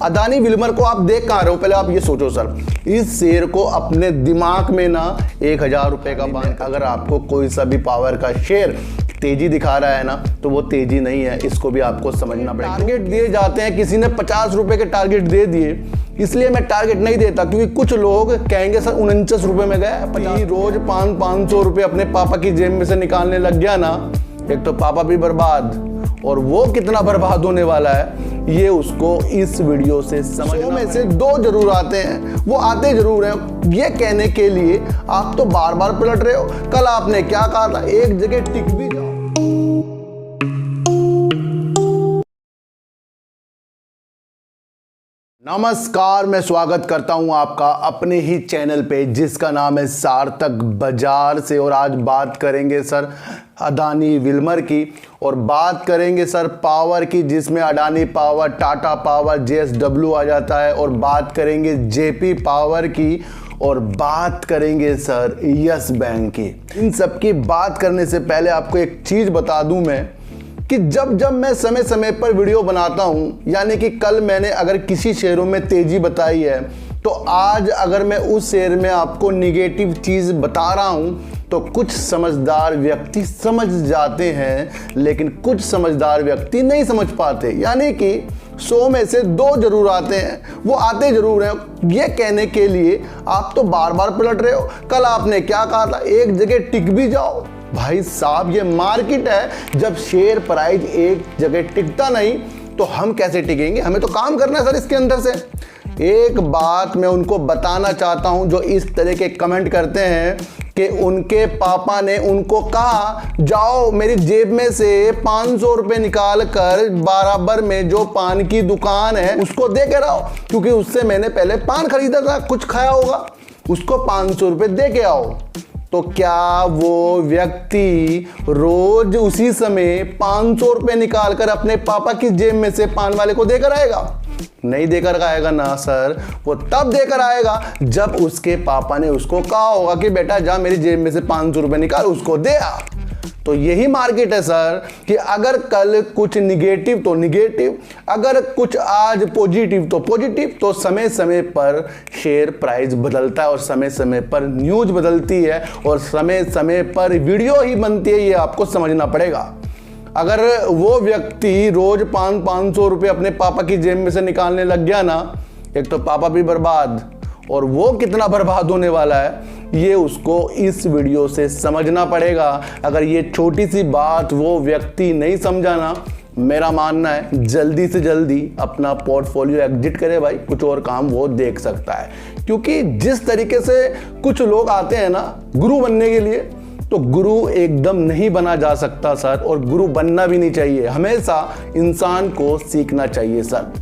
Adani Wilmer को आप देख कहाँ रहे हो, पहले आप ये सोचो सर। इस शेयर को अपने दिमाग में ना 1000 रुपए का बांध, अगर आपको कोई सा भी पावर का शेयर तेजी दिखा रहा है ना, तो वो तेजी नहीं है, इसको भी आपको समझना पड़ेगा। टारगेट दिए जाते हैं, किसी ने 50 रुपए के टारगेट दे दिए, इसलिए मैं टारगेट नहीं देता, क्योंकि कुछ लोग कहेंगे सर 49 रुपए में गए। रोज 500 रुपए अपने पापा की जेब में से निकालने लग गया ना, एक तो पापा भी बर्बाद, और वो कितना बर्बाद होने वाला है ये उसको इस वीडियो से समझना में से 2 जरूर आते हैं, वो आते जरूर हैं ये कहने के लिए आप तो बार बार पलट रहे हो। कल आपने क्या कहा था, एक जगह टिक भी जाओ। नमस्कार, मैं स्वागत करता हूं आपका अपने ही चैनल पे जिसका नाम है सार्थक बाजार से। और आज बात करेंगे सर अदानी विल्मर की, और बात करेंगे सर पावर की, जिसमें Adani power, Tata power, JSW आ जाता है, और बात करेंगे JP पावर की, और बात करेंगे सर यस बैंक की। इन सब की बात करने से पहले आपको एक चीज़ बता दूं मैं कि जब मैं समय समय पर वीडियो बनाता हूं, यानी कि कल मैंने अगर किसी शेयरों में तेजी बताई है, तो आज अगर मैं उस शेयर में आपको निगेटिव चीज़ बता रहा हूं, तो कुछ समझदार व्यक्ति समझ जाते हैं, लेकिन कुछ समझदार व्यक्ति नहीं समझ पाते। यानी कि 100 में से 2 जरूर आते हैं, वो आते जरूर हैं ये कहने के लिए आप तो बार बार पलट रहे हो। कल आपने क्या कहा था, एक जगह टिक भी जाओ। भाई साहब, ये मार्केट है, जब शेयर प्राइस एक जगह टिकता नहीं तो हम कैसे टिकेंगे? हमें तो काम करना है सर इसके अंदर से। एक बात मैं उनको बताना चाहता हूं जो इस तरह के कमेंट करते हैं कि उनके पापा ने उनको कहा जाओ मेरी जेब में से 500 रुपए निकाल कर बराबर में जो पान की दुकान है उसको दे के आओ, क्योंकि उससे मैंने पहले पान खरीदा था, कुछ खाया होगा, उसको 500 रुपए दे के आओ। तो क्या वो व्यक्ति रोज उसी समय 500 रुपए निकाल कर अपने पापा की जेब में से पान वाले को देकर आएगा? नहीं देकर आएगा ना सर। वो तब देकर आएगा जब उसके पापा ने उसको कहा होगा कि बेटा जा मेरी जेब में से 500 रुपए निकाल, उसको दे आ। तो यही मार्केट है सर कि अगर कल कुछ निगेटिव तो निगेटिव, अगर कुछ आज पॉजिटिव तो पॉजिटिव, तो समय समय पर शेयर प्राइस बदलता है, और समय समय पर न्यूज़ बदलती है, और समय समय पर वीडियो ही बनती है, ये आपको समझना पड़ेगा। अगर वो व्यक्ति रोज 500 रुपये अपने पापा की जेब में से निकालने लग गया ना, एक तो पापा भी बर्बाद, और वो कितना बर्बाद होने वाला है ये उसको इस वीडियो से समझना पड़ेगा। अगर ये छोटी सी बात वो व्यक्ति नहीं समझा ना, मेरा मानना है जल्दी से जल्दी अपना पोर्टफोलियो एग्जिट करे भाई, कुछ और काम वो देख सकता है। क्योंकि जिस तरीके से कुछ लोग आते हैं ना गुरु बनने के लिए, तो गुरु एकदम नहीं बना जा सकता सर, और गुरु बनना भी नहीं चाहिए। हमेशा इंसान को सीखना चाहिए सर।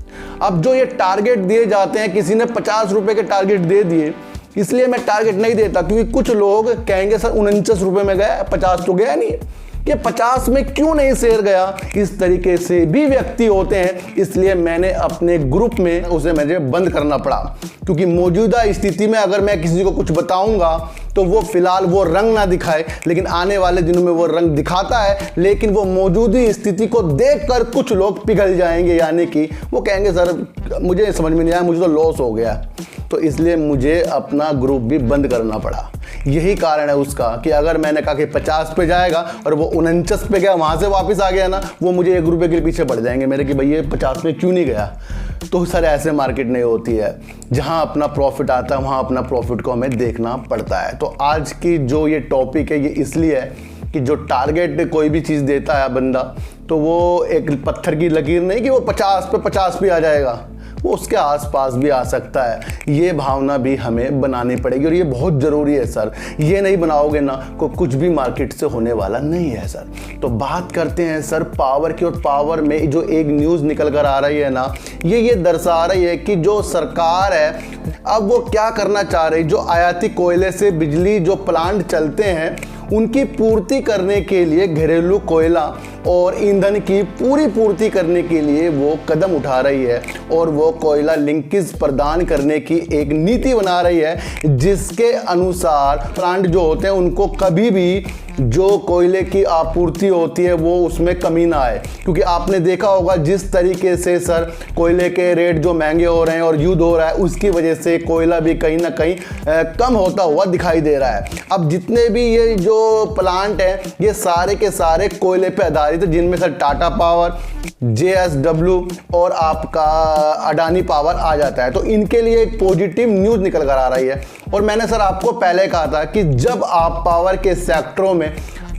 अब जो ये टारगेट दिए जाते हैं, किसी ने 50 रुपए के टारगेट दे दिए, इसलिए मैं टारगेट नहीं देता, क्योंकि कुछ लोग कहेंगे सर 49 रुपए में गया, 50 तो गया नहीं, ये 50 में क्यों नहीं शेयर गया? इस तरीके से भी व्यक्ति होते हैं, इसलिए मैंने अपने ग्रुप में उसे मुझे बंद करना पड़ा। क्योंकि मौजूदा स्थिति में अगर मैं किसी को कुछ बताऊंगा तो वो फिलहाल वो रंग ना दिखाए, लेकिन आने वाले दिनों में वो रंग दिखाता है, लेकिन वो मौजूदा स्थिति को देखकर कुछ लोग पिघल जाएंगे, यानी कि वो कहेंगे सर मुझे समझ में नहीं आया, मुझे तो लॉस हो गया। तो इसलिए मुझे अपना ग्रुप भी बंद करना पड़ा। यही कारण है उसका कि अगर मैंने कहा कि 50 पे जाएगा और वो 49 पे गया, वहाँ से वापस आ गया ना, वो मुझे 1 रुपये के पीछे पड़ जाएंगे मेरे कि भाई ये 50 में क्यों नहीं गया। तो सर ऐसे मार्केट नहीं होती है, जहाँ अपना प्रॉफिट आता है वहाँ अपना प्रॉफिट को हमें देखना पड़ता है। तो आज की जो ये टॉपिक है ये इसलिए है कि जो टारगेट कोई भी चीज़ देता है बंदा, तो वो एक पत्थर की लकीर नहीं कि वो 50 पे 50 भी आ जाएगा, वो उसके आसपास भी आ सकता है। ये भावना भी हमें बनानी पड़ेगी, और ये बहुत ज़रूरी है सर। ये नहीं बनाओगे ना को कुछ भी मार्केट से होने वाला नहीं है सर। तो बात करते हैं सर पावर की, और पावर में जो एक न्यूज़ निकल कर आ रही है ना, ये दर्शा रही है कि जो सरकार है अब वो क्या करना चाह रही, जो आयाती कोयले से बिजली जो प्लांट चलते हैं उनकी पूर्ति करने के लिए घरेलू कोयला और ईंधन की पूरी पूर्ति करने के लिए वो कदम उठा रही है और वो कोयला लिंकेज प्रदान करने की एक नीति बना रही है, जिसके अनुसार प्लांट जो होते हैं उनको कभी भी जो कोयले की आपूर्ति होती है वो उसमें कमी ना आए। क्योंकि आपने देखा होगा जिस तरीके से सर कोयले के रेट जो महंगे हो रहे हैं और युद्ध हो रहा है, उसकी वजह से कोयला भी कहीं ना कहीं कम होता हुआ दिखाई दे रहा है। अब जितने भी ये जो प्लांट हैं ये सारे के सारे कोयले पे आधारित है, जिनमें सर टाटा पावर, JSW और आपका अडानी पावर आ जाता है। तो इनके लिए एक पॉजिटिव न्यूज़ निकल कर आ रही है। और मैंने सर आपको पहले कहा था कि जब आप पावर के सेक्टरों में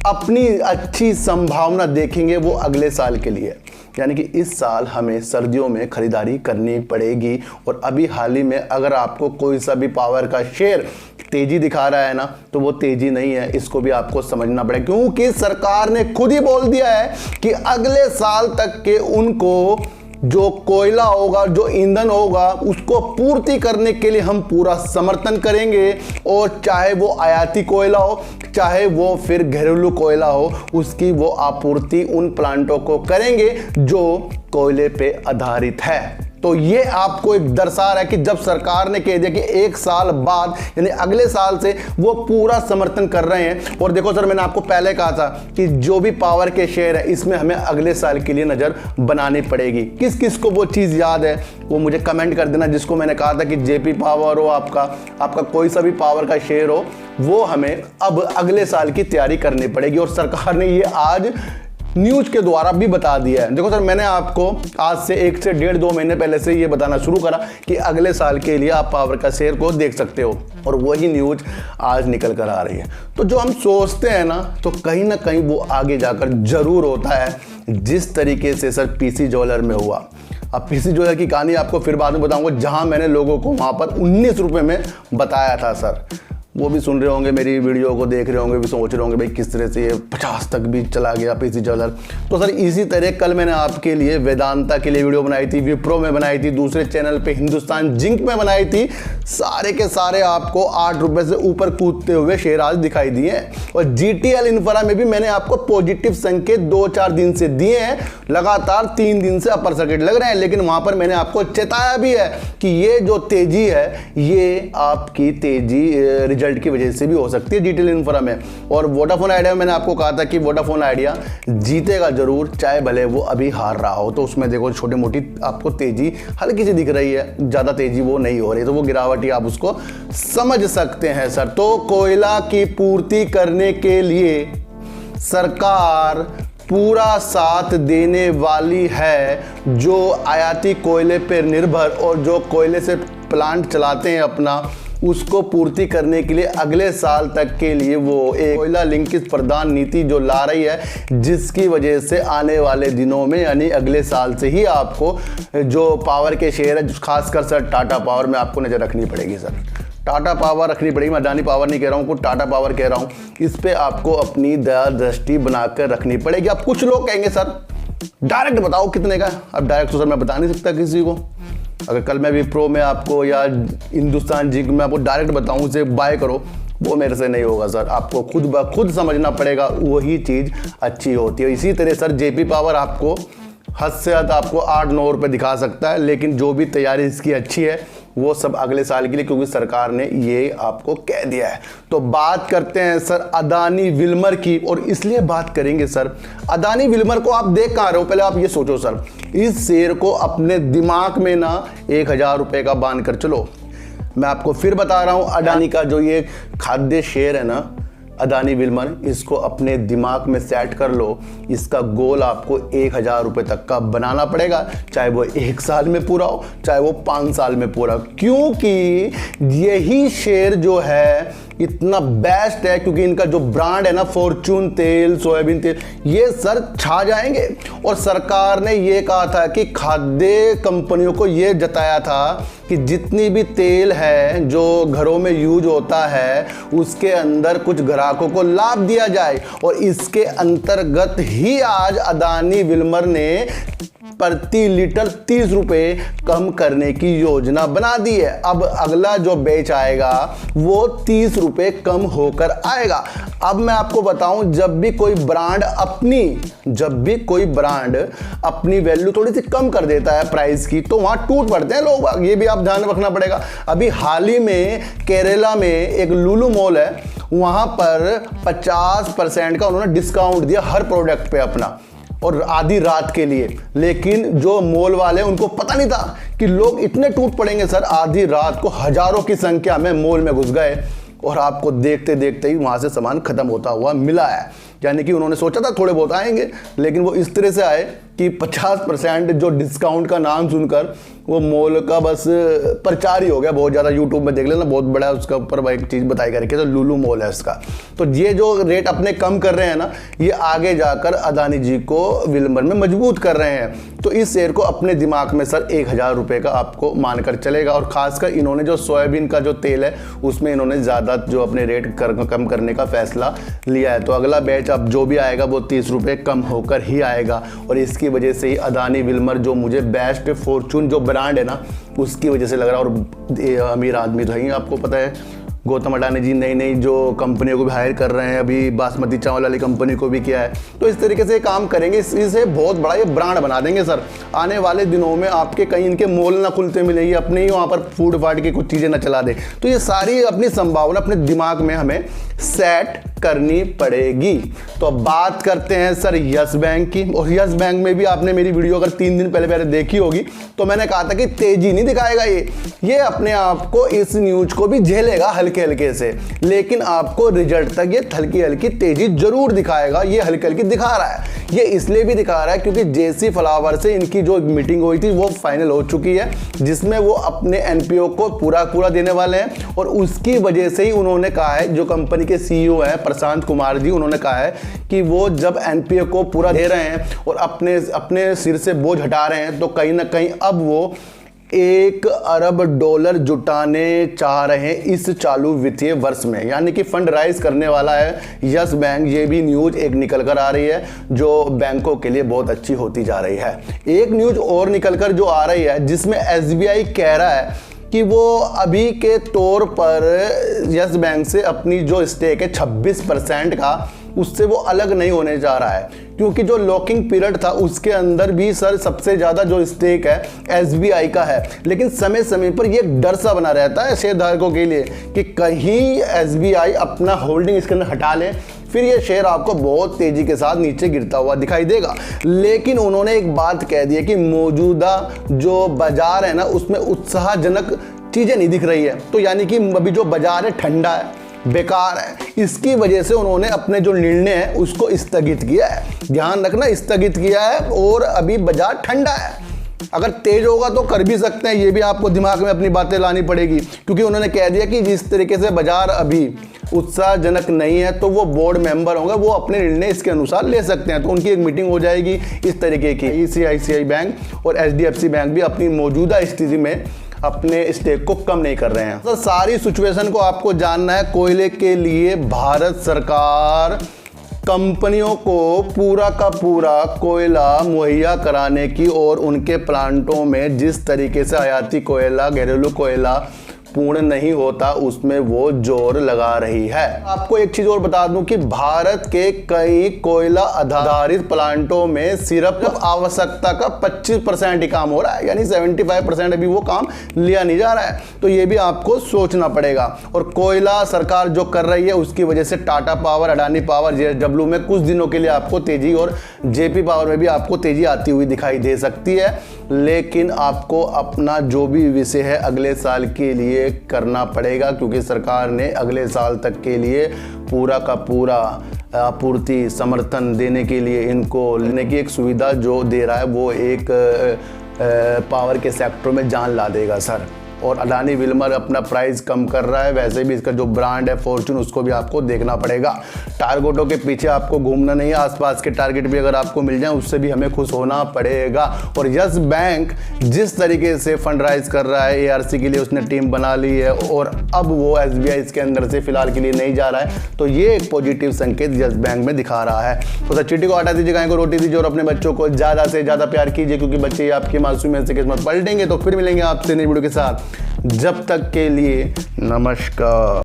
अपनी अच्छी संभावना देखेंगे वो अगले साल के लिए, यानी कि इस साल हमें सर्दियों में खरीदारी करनी पड़ेगी। और अभी हाल ही में अगर आपको कोई सा भी पावर का शेयर तेजी दिखा रहा है ना, तो वो तेजी नहीं है, इसको भी आपको समझना पड़ेगा। क्योंकि सरकार ने खुद ही बोल दिया है कि अगले साल तक के उनको जो कोयला होगा, जो ईंधन होगा, उसको पूर्ति करने के लिए हम पूरा समर्थन करेंगे। और चाहे वो आयाती कोयला हो, चाहे वो फिर घरेलू कोयला हो, उसकी वो आपूर्ति उन प्लांटों को करेंगे जो कोयले पे आधारित है। तो ये आपको एक दर्शा रहा है कि जब सरकार ने कह दिया कि एक साल बाद यानी अगले साल से वो पूरा समर्थन कर रहे हैं। और देखो सर, मैंने आपको पहले कहा था कि जो भी पावर के शेयर है इसमें हमें अगले साल के लिए नज़र बनानी पड़ेगी। किस किस को वो चीज़ याद है वो मुझे कमेंट कर देना, जिसको मैंने कहा था कि JP पावर हो, आपका कोई सा भी पावर का शेयर हो, वो हमें अब अगले साल की तैयारी करनी पड़ेगी। और सरकार ने ये आज न्यूज़ के द्वारा भी बता दिया है। देखो सर, मैंने आपको आज से 1 से 1.5-2 महीने पहले से ये बताना शुरू करा कि अगले साल के लिए आप पावर का शेयर को देख सकते हो, और वही न्यूज़ आज निकल कर आ रही है। तो जो हम सोचते हैं ना, तो कहीं ना कहीं वो आगे जाकर जरूर होता है, जिस तरीके से सर PC ज्वेलर में हुआ। अब PC ज्वेलर की कहानी आपको फिर बाद में बताऊंगा, जहां मैंने लोगों को वहां पर 19 रुपये में बताया था सर। वो भी सुन रहे होंगे, मेरी वीडियो को देख रहे होंगे, भी सोच रहे होंगे भाई किस तरह से ये 50 तक भी चला गया PC ज्वेलर। तो सर इसी तरह कल मैंने आपके लिए वेदांता के लिए वीडियो बनाई थी, विप्रो में बनाई थी, दूसरे चैनल पे हिंदुस्तान जिंक में बनाई थी। सारे के सारे आपको 8 रुपये से ऊपर कूदते हुए शेयर आज दिखाई दिए। और GTL इंफ्रा में भी मैंने आपको पॉजिटिव संकेत 2-4 दिन से दिए हैं, लगातार 3 दिन से अपर सर्किट लग रहे हैं। लेकिन वहां पर मैंने आपको चेताया भी है कि ये जो तेजी है ये आपकी तेजी रिजल्ट की वजह से भी हो सकती है GTL इंफ्रा में। और वोडाफोन आइडिया में मैंने आपको कहा था कि वोडाफोन आइडिया जीतेगा जरूर, चाहे भले वो अभी हार रहा हो। तो उसमें देखो छोटी मोटी आपको तेजी हल्की सी दिख रही है, ज़्यादा तेजी वो नहीं हो रही, तो वो गिरावट ही आप उसको समझ सकते हैं सर। तो कोयला की पूर्ति करने के लिए सरकार पूरा साथ देने वाली है। जो आयाती कोयले पर निर्भर और जो कोयले से प्लांट चलाते हैं अपना, उसको पूर्ति करने के लिए अगले साल तक के लिए वो एक कोयला लिंकेज प्रदान नीति जो ला रही है, जिसकी वजह से आने वाले दिनों में यानी अगले साल से ही आपको जो पावर के शेयर है, खासकर सर टाटा पावर में आपको नज़र रखनी पड़ेगी सर। टाटा पावर रखनी पड़ेगी, मैं अडानी पावर नहीं कह रहा हूँ, कुछ टाटा पावर कह रहा हूँ। इस पे आपको अपनी दया दृष्टि बनाकर रखनी पड़ेगी। अब कुछ लोग कहेंगे सर डायरेक्ट बताओ कितने का। अब डायरेक्ट तो सर मैं बता नहीं सकता किसी को। अगर कल मैं विप्रो में आपको या हिंदुस्तान जिंक में आपको डायरेक्ट बताऊं से बाय करो, वो मेरे से नहीं होगा सर। आपको खुद ब खुद समझना पड़ेगा, वही चीज़ अच्छी होती है। इसी तरह सर JP पावर आपको हद से हद आपको 8-9 रुपये दिखा सकता है, लेकिन जो भी तैयारी इसकी अच्छी है वो सब अगले साल के लिए, क्योंकि सरकार ने ये आपको कह दिया है। तो बात करते हैं सर अदानी विल्मर की, और इसलिए बात करेंगे सर अदानी विल्मर को आप देख कहाँ रहे हो। पहले आप ये सोचो सर, इस शेयर को अपने दिमाग में ना 1000 रुपये का बांध कर चलो। मैं आपको फिर बता रहा हूँ, अडानी का जो ये खाद्य शेयर है ना, अदानी विल्मर, इसको अपने दिमाग में सेट कर लो। इसका गोल आपको 1000 रुपये तक का बनाना पड़ेगा, चाहे वो 1 साल में पूरा हो, चाहे वो 5 साल में पूरा। क्योंकि यही शेयर जो है इतना बेस्ट है, क्योंकि इनका जो ब्रांड है ना, फॉर्चून तेल, सोयाबीन तेल, ये सर छा जाएंगे। और सरकार ने ये कहा था कि खाद्य कंपनियों को ये जताया था कि जितनी भी तेल है जो घरों में यूज होता है, उसके अंदर कुछ ग्राहकों को लाभ दिया जाए। और इसके अंतर्गत ही आज अदानी विल्मर ने प्रति लीटर 30 रुपए कम करने की योजना बना दी है। अब अगला जो बैच आएगा वो 30 रुपए कम होकर आएगा। अब मैं आपको बताऊं, जब भी कोई ब्रांड अपनी वैल्यू थोड़ी सी कम कर देता है प्राइस की, तो वहां टूट पड़ते हैं लोग। ये भी आप ध्यान रखना पड़ेगा। अभी हाल ही में केरला में एक लुलु मॉल है, वहां पर 50% का उन्होंने डिस्काउंट दिया हर प्रोडक्ट पे अपना, और आधी रात के लिए। लेकिन जो मॉल वाले, उनको पता नहीं था कि लोग इतने टूट पड़ेंगे सर। आधी रात को हजारों की संख्या में मॉल में घुस गए और आपको देखते देखते ही वहां से सामान खत्म होता हुआ मिला है। यानी कि उन्होंने सोचा था थोड़े बहुत आएंगे, लेकिन वो इस तरह से आए कि 50% जो डिस्काउंट का नाम सुनकर वो मॉल का बस प्रचार ही हो गया। बहुत ज़्यादा यूट्यूब में देख लेना, बहुत बड़ा उसका ऊपर एक चीज़ बताई करके, तो लुलु मॉल है उसका। तो ये जो रेट अपने कम कर रहे हैं ना, ये आगे जाकर अदानी जी को विल्मर में मजबूत कर रहे हैं। तो इस शेयर को अपने दिमाग में सर 1000 रुपये का आपको मानकर चलेगा। और खासकर इन्होंने जो सोयाबीन का जो तेल है उसमें इन्होंने ज़्यादा जो अपने रेट कम करने का फैसला लिया है। तो अगला बैच अब जो भी आएगा वो 30 रुपये कम होकर ही आएगा। और इसकी वजह से ही अदानी विल्मर, जो मुझे बेस्ट फॉर्चून जो ब्रांड है ना, उसकी वजह से लग रहा है। और अमीर आदमी तो है, आपको पता है गौतम अडानी जी नई नई जो कंपनियों को भी हायर कर रहे हैं, अभी बासमती चावल वाली कंपनी को भी किया है। तो इस तरीके से काम करेंगे, इसे बहुत बड़ा ये ब्रांड बना देंगे सर। आने वाले दिनों में आपके कहीं इनके मॉल ना खुलते मिलेंगे, अपने ही वहाँ पर फूड फाट की कुछ चीज़ें ना चला दे। तो ये सारी अपनी संभावना अपने दिमाग में हमें सेट करनी पड़ेगी। तो अब बात करते हैं सर यस बैंक की। और यस बैंक में भी आपने मेरी वीडियो अगर 3 दिन पहले देखी होगी, तो मैंने कहा था कि तेजी नहीं दिखाएगा ये अपने आप को, इस न्यूज को भी झेलेगा हल्के हल्के से, लेकिन आपको रिजल्ट तक ये हल्की हल्की तेजी जरूर दिखाएगा। ये हल्की हल्की दिखा रहा है। ये इसलिए भी दिखा रहा है क्योंकि जेसी फ्लावर से इनकी जो मीटिंग हुई थी वो फाइनल हो चुकी है, जिसमें वो अपने एनपीओ को पूरा देने वाले हैं। और उसकी वजह से ही उन्होंने कहा है, जो कंपनी के सीईओ हैं प्रशांत कुमार जी, उन्होंने कहा है कि वो जब एनपीओ को पूरा दे रहे हैं और अपने सिर से बोझ हटा रहे हैं, तो कहीं ना कहीं अब वो $1 अरब जुटाने चाह रहे हैं इस चालू वित्तीय वर्ष में। यानी कि फंड राइज करने वाला है यस बैंक। ये भी न्यूज एक निकल कर आ रही है जो बैंकों के लिए बहुत अच्छी होती जा रही है। एक न्यूज और निकल कर जो आ रही है, जिसमें एसबीआई कह रहा है कि वो अभी के तौर पर यस बैंक से अपनी जो स्टेक है 26% का, उससे वो अलग नहीं होने जा रहा है। क्योंकि जो लॉकिंग पीरियड था उसके अंदर भी सर सबसे ज़्यादा जो स्टेक है एसबीआई का है। लेकिन समय समय पर ये डर सा बना रहता है शेयरधारकों के लिए कि कहीं एसबीआई अपना होल्डिंग इसके अंदर हटा ले, फिर ये शेयर आपको बहुत तेजी के साथ नीचे गिरता हुआ दिखाई देगा। लेकिन उन्होंने एक बात कह दी है कि मौजूदा जो बाजार है ना, उसमें उत्साहजनक चीज़ें नहीं दिख रही है। तो यानी कि अभी जो बाजार है ठंडा है, बेकार है। इसकी वजह से उन्होंने अपने जो निर्णय है उसको स्थगित किया है। ध्यान रखना, स्थगित किया है। और अभी बाजार ठंडा है, अगर तेज होगा तो कर भी सकते हैं। ये भी आपको दिमाग में अपनी बातें लानी पड़ेगी, क्योंकि उन्होंने कह दिया कि जिस तरीके से बाजार अभी उत्साहजनक नहीं है, तो वो बोर्ड मेंबर होंगे, वो अपने निर्णय इसके अनुसार ले सकते हैं। तो उनकी एक मीटिंग हो जाएगी इस तरीके की। ICICI बैंक और HDFC बैंक भी अपनी मौजूदा स्थिति में अपने स्टेक को कम नहीं कर रहे हैं। तो सारी सिचुएशन को आपको जानना है। कोयले के लिए भारत सरकार कंपनियों को पूरा का पूरा कोयला मुहैया कराने की और उनके प्लांटों में जिस तरीके से आयाती कोयला, घरेलू कोयला पूर्ण नहीं होता, उसमें वो जोर लगा रही है। आपको एक चीज और बता दूं कि भारत के कई कोयला आधारित प्लांटों में सिर्फ आवश्यकता का 25% ही काम हो रहा है, यानी 75% अभी वो काम लिया नहीं जा रहा है। तो ये भी आपको सोचना पड़ेगा। और कोयला सरकार जो कर रही है उसकी वजह से Tata power, Adani power, JSW में कुछ दिनों के लिए आपको तेजी, और जेपी पावर में भी आपको तेजी आती हुई दिखाई दे सकती है। लेकिन आपको अपना जो भी विषय है अगले साल के लिए करना पड़ेगा, क्योंकि सरकार ने अगले साल तक के लिए पूरा का पूरा आपूर्ति समर्थन देने के लिए इनको लेने की एक सुविधा जो दे रहा है, वो एक पावर के सेक्टर में जान ला देगा सर। और अडानी विल्मर अपना प्राइस कम कर रहा है। वैसे भी इसका जो ब्रांड है फॉर्च्यून, उसको भी आपको देखना पड़ेगा। टारगेटों के पीछे आपको घूमना नहीं है, आसपास के टारगेट भी अगर आपको मिल जाए उससे भी हमें खुश होना पड़ेगा। और यस बैंक जिस तरीके से फंड राइज कर रहा है, ARC के लिए उसने टीम बना ली है और अब वो SBI इसके अंदर से फिलहाल के लिए नहीं जा रहा है, तो ये एक पॉजिटिव संकेत यस बैंक में दिखा रहा है। तो चीटी को हटा दीजिए, गाय को रोटी दीजिए और अपने बच्चों को ज़्यादा से ज़्यादा प्यार कीजिए, क्योंकि बच्चे आपकी मासूमियत से किस्मत पलटेंगे। तो फिर मिलेंगे आपसे नई वीडियो के साथ, जब तक के लिए नमस्कार।